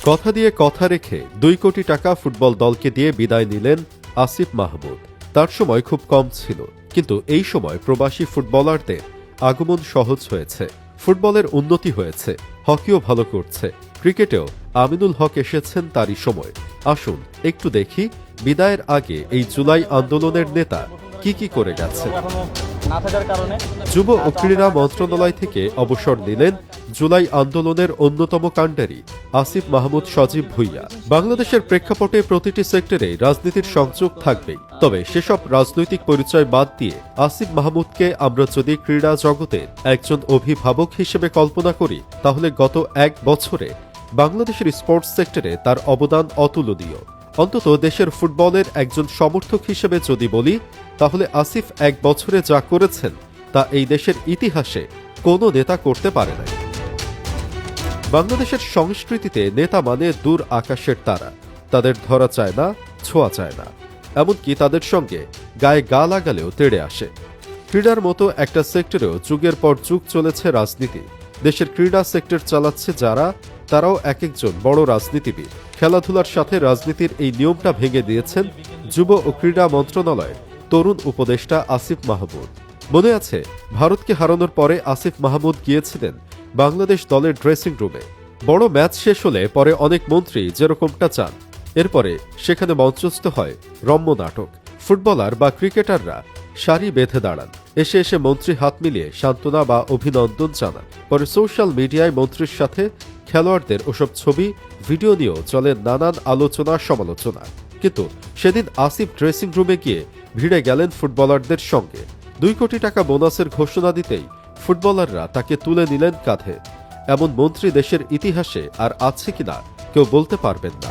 কথা দিয়ে কথা রেখে 2 কোটি টাকা ফুটবল দলকে দিয়ে বিদায় নিলেন আসিফ মাহমুদ। তার সময় খুব কম ছিল, কিন্তু এই সময় প্রবাসী ফুটবলারদের আগমন সহজ হয়েছে, ফুটবলের উন্নতি হয়েছে, হকিও ভালো করছে, ক্রিকেটেও আমিনুল হক এসেছেন তারই সময়। আসুন একটু দেখি বিদায়ের আগে এই জুলাই আন্দোলনের নেতা কি করে গেছে। যুব ও ক্রীড়া মন্ত্রণালয় থেকে অবসর নিলেন জুলাই আন্দোলনের অন্যতম কাণ্ডারি আসিফ মাহমুদ সজীব ভুইয়া। বাংলাদেশের প্রেক্ষাপটে প্রতিটি সেক্টরে রাজনীতির সংযোগ থাকবেই, তবে সেসব রাজনৈতিক পরিচয় বাদ দিয়ে আসিফ মাহমুদকে আমরা যদি ক্রীড়া জগতের একজন অভিভাবক হিসেবে কল্পনা করি, তাহলে গত 1 বছরে বাংলাদেশের স্পোর্টস সেক্টরে তার অবদান অতুলনীয়। অন্তত দেশের ফুটবলের একজন সমর্থক হিসেবে যদি বলি, তাহলে আসিফ 1 বছরে যা করেছেন তা এই দেশের ইতিহাসে কোনো নেতা করতে পারে না। বাংলাদেশের সংস্কৃতিতে নেতা মানে দূর আকাশের তারা, তাদের ধরা চায় না, ছোঁয়া চায় না, এমনকি তাদের সঙ্গে গায়ে গা লাগালেও তেড়ে আসে। ক্রীড়ার মতো একটা সেক্টরেও যুগের পর যুগ চলেছে রাজনীতি। দেশের ক্রীড়া সেক্টর চালাচ্ছে যারা, তারাও এক একজন বড় রাজনীতিবিদ। খেলাধুলার সাথে রাজনীতির এই নিয়মটা ভেঙে দিয়েছেন যুব ও ক্রীড়া মন্ত্রণালয়ের তরুণ উপদেষ্টা আসিফ মাহমুদ। মনে আছে, ভারতকে হারানোর পরে আসিফ মাহমুদ গিয়েছিলেন বাংলাদেশ দলের ড্রেসিং রুমে। বড় ম্যাচ শেষ হলে পরে অনেক মন্ত্রী যেরকমটা চান, এরপরে সেখানে মঞ্চস্থ হয় রম্য নাটক। ফুটবলার বা ক্রিকেটাররা সারি বেঁধে দাঁড়ান, এসে মন্ত্রী হাত মিলিয়ে সান্ত্বনা বা অভিনন্দন জানান। পরে সোশ্যাল মিডিয়ায় মন্ত্রীর সাথে খেলোয়াড়দের ওসব ছবি, ভিডিও নিয়েও চলে নানান আলোচনা সমালোচনা। কিন্তু সেদিন আসিফ ড্রেসিং রুমে গিয়ে ভিড়ে গেলেন ফুটবলারদের সঙ্গে। 2 কোটি টাকা বোনাসের ঘোষণা দিতেই ফুটবলাররা তাকে তুলে নিলেন কাঁধে। এমন মন্ত্রী দেশের ইতিহাসে আর আছে কিনা কেউ বলতে পারবেন না।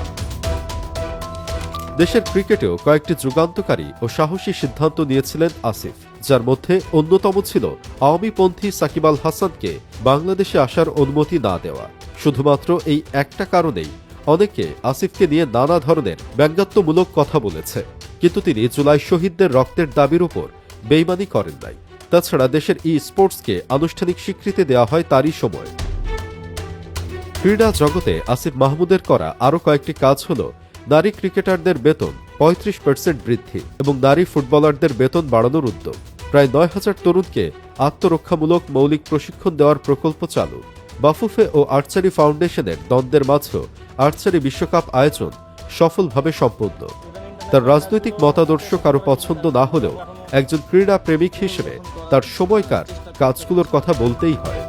দেশের ক্রিকেটেও কয়েকটি যুগান্তকারী ও সাহসী সিদ্ধান্ত নিয়েছিলেন আসিফ, যার মধ্যে অন্যতম ছিল আওয়ামীপন্থী সাকিব আল হাসানকে বাংলাদেশে আসার অনুমতি না দেওয়া। শুধুমাত্র এই একটা কারণেই অনেকে আসিফকে নিয়ে নানা ধরনের ব্যঙ্গাত্মমূলক কথা বলেছে, কিন্তু তিনি জুলাই শহীদদের রক্তের দাবির উপর বেইমানি করেন নাই। তাছাড়া দেশের স্পোর্টসকে আনুষ্ঠানিক স্বীকৃতি দেওয়া হয় তারই সময়। ক্রীড়া জগতে আসিফ মাহমুদের করা আরও কয়েকটি কাজ হল নারী ক্রিকেটারদের বেতন 35% বৃদ্ধি এবং নারী ফুটবলারদের বেতন বাড়ানোর উদ্যোগ। প্রায় 9,000 তরুণকে আত্মরক্ষামূলক মৌলিক প্রশিক্ষণ দেওয়ার প্রকল্প চালু। বাফুফে ও আর্চারি ফাউন্ডেশনের দ্বন্দ্বের মাঝেও আর্চারি বিশ্বকাপ আয়োজন সফলভাবে সম্পন্ন। তার রাজনৈতিক মতাদর্শ কারো পছন্দ না হলেও একজন ক্রীড়া প্রেমিক হিসেবে তার সময়কার কাজগুলোর কথা বলতেই হয়।